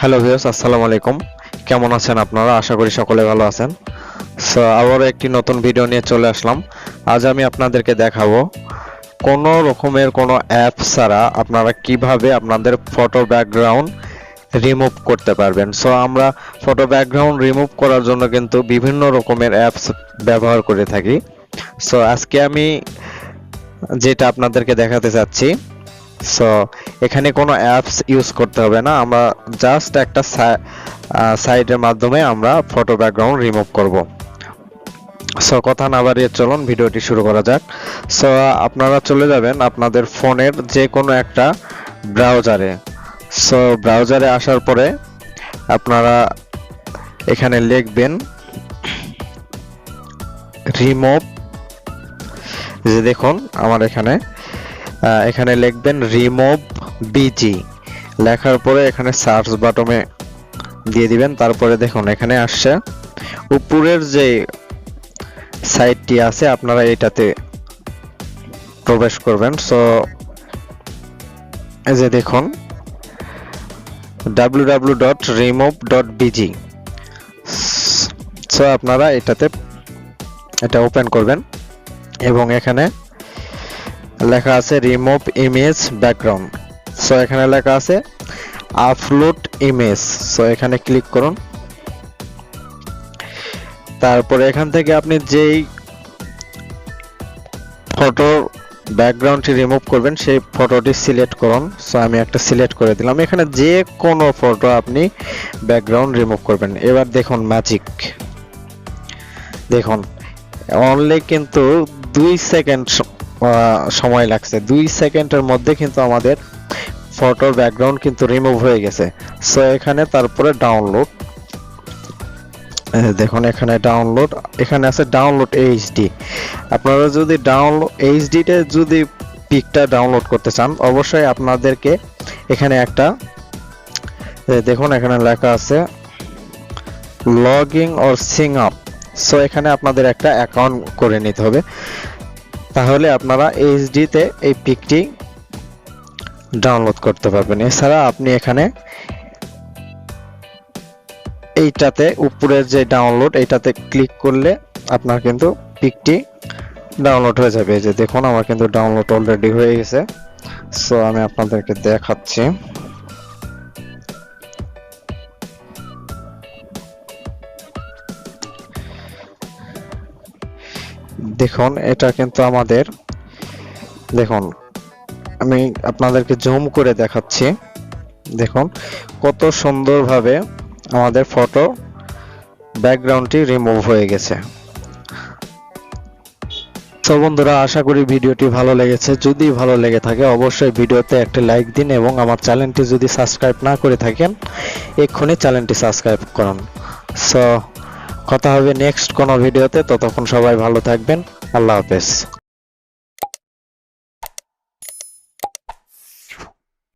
Hello viewers, আসসালামু আলাইকুম। কেমন আছেন আপনারা? আশা করি সকলে ভালো আছেন। সো আবারও একটি নতুন ভিডিও নিয়ে চলে আসলাম। আজ আমি আপনাদেরকে দেখাবো কোনো রকমের কোনো অ্যাপ ছাড়া আপনারা কিভাবে আপনাদের ফটো ব্যাকগ্রাউন্ড রিমুভ করতে পারবেন। সো আমরা ফটো ব্যাকগ্রাউন্ড রিমুভ করার জন্য কিন্তু বিভিন্ন রকমের অ্যাপস ব্যবহার করে থাকি। সো আজকে আমি যেটা আপনাদেরকে দেখাতে চাচ্ছি, সো এখানে কোনো অ্যাপস ইউজ করতে হবে না। আমরা জাস্ট একটা সাইটের মাধ্যমে আমরা ফটো ব্যাকগ্রাউন্ড রিমুভ করব। সো কথা না বাড়িয়ে চলুন ভিডিওটি শুরু করা যাক। সো আপনারা চলে যাবেন আপনাদের ফোনের যে কোনো একটা ব্রাউজারে। সো ব্রাউজারে আসার পরে আপনারা এখানে লিখবেন রিমুভ। যে দেখুন আমার এখানে লিখবেন রিমুভ বিজি। লেখার পরে এখানে সার্চ বাটনে দিয়ে দিবেন। তারপরে দেখুন এখানে আসছে উপরের যে সাইটটি আছে আপনারা এটাতে প্রবেশ করবেন। সো এই যে দেখুন www.remove.bg। সো আপনারা এটা ওপেন করবেন এবং এখানে লেখা আছে রিমুভ ইমেজ ব্যাকগ্রাউন্ড। সো এখানে লেখা আছে আপলোড ইমেজ। সো এখানে ক্লিক করুন। তারপরে এখান থেকে আপনি যেই ফটো ব্যাকগ্রাউন্ডটি রিমুভ করবেন সেই ফটোটি সিলেক্ট করুন। সো আমি একটা সিলেক্ট করে দিলাম। এখানে যে কোনো ফটো আপনি ব্যাকগ্রাউন্ড রিমুভ করবেন। এবার দেখুন ম্যাজিক, দেখুন অনলি কিন্তু 2 সেকেন্ড সময় লাগছে। 2 সেকেন্ডের মধ্যে কিন্তু আমাদের ফটোর ব্যাকগ্রাউন্ড কিন্তু রিমুভ হয়ে গেছে। সো এখানে তারপরে ডাউনলোড, দেখুন এখানে ডাউনলোড, এখানে আছে ডাউনলোড এইচডি। আপনারা যদি ডাউনলোড এইচডিতে যদি পিকটা ডাউনলোড করতে চান অবশ্যই আপনাদেরকে এখানে একটা দেখুন এখানে লেখা আছে login or Singh up. So এখানে আপনাদের একটা অ্যাকাউন্ট করে নিতে হবে, তাহলে আপনারা এইচডিতে এই পিকটি ডাউনলোড করতে পারবেন। এছাড়া আপনি এখানে এইটাতে উপরের যে ডাউনলোড এইটাতে ক্লিক করলে আপনার কিন্তু পিকটি ডাউনলোড হয়ে যাবে। এই যে দেখুন আমার কিন্তু ডাউনলোড অলরেডি হয়ে গেছে। সো আমি আপনাদেরকে দেখাচ্ছি। দেখুন এটা কিন্তু আমাদের, দেখুন আমি আপনাদেরকে জুম করে দেখাচ্ছি। দেখুন কত সুন্দরভাবে আমাদের ফটো ব্যাকগ্রাউন্ডটি রিমুভ হয়ে গেছে। তো বন্ধুরা আশা করি ভিডিওটি ভালো লেগেছে। যদি ভালো লেগে থাকে অবশ্যই ভিডিওতে একটা লাইক দিন এবং আমার চ্যানেলটি যদি সাবস্ক্রাইব না করে থাকেন এক্ষুনি চ্যানেলটি সাবস্ক্রাইব করুন। সো কথা হবে নেক্সট কোনো ভিডিওতে। ততক্ষণ সবাই ভালো থাকবেন। আল্লাহ হাফেজ।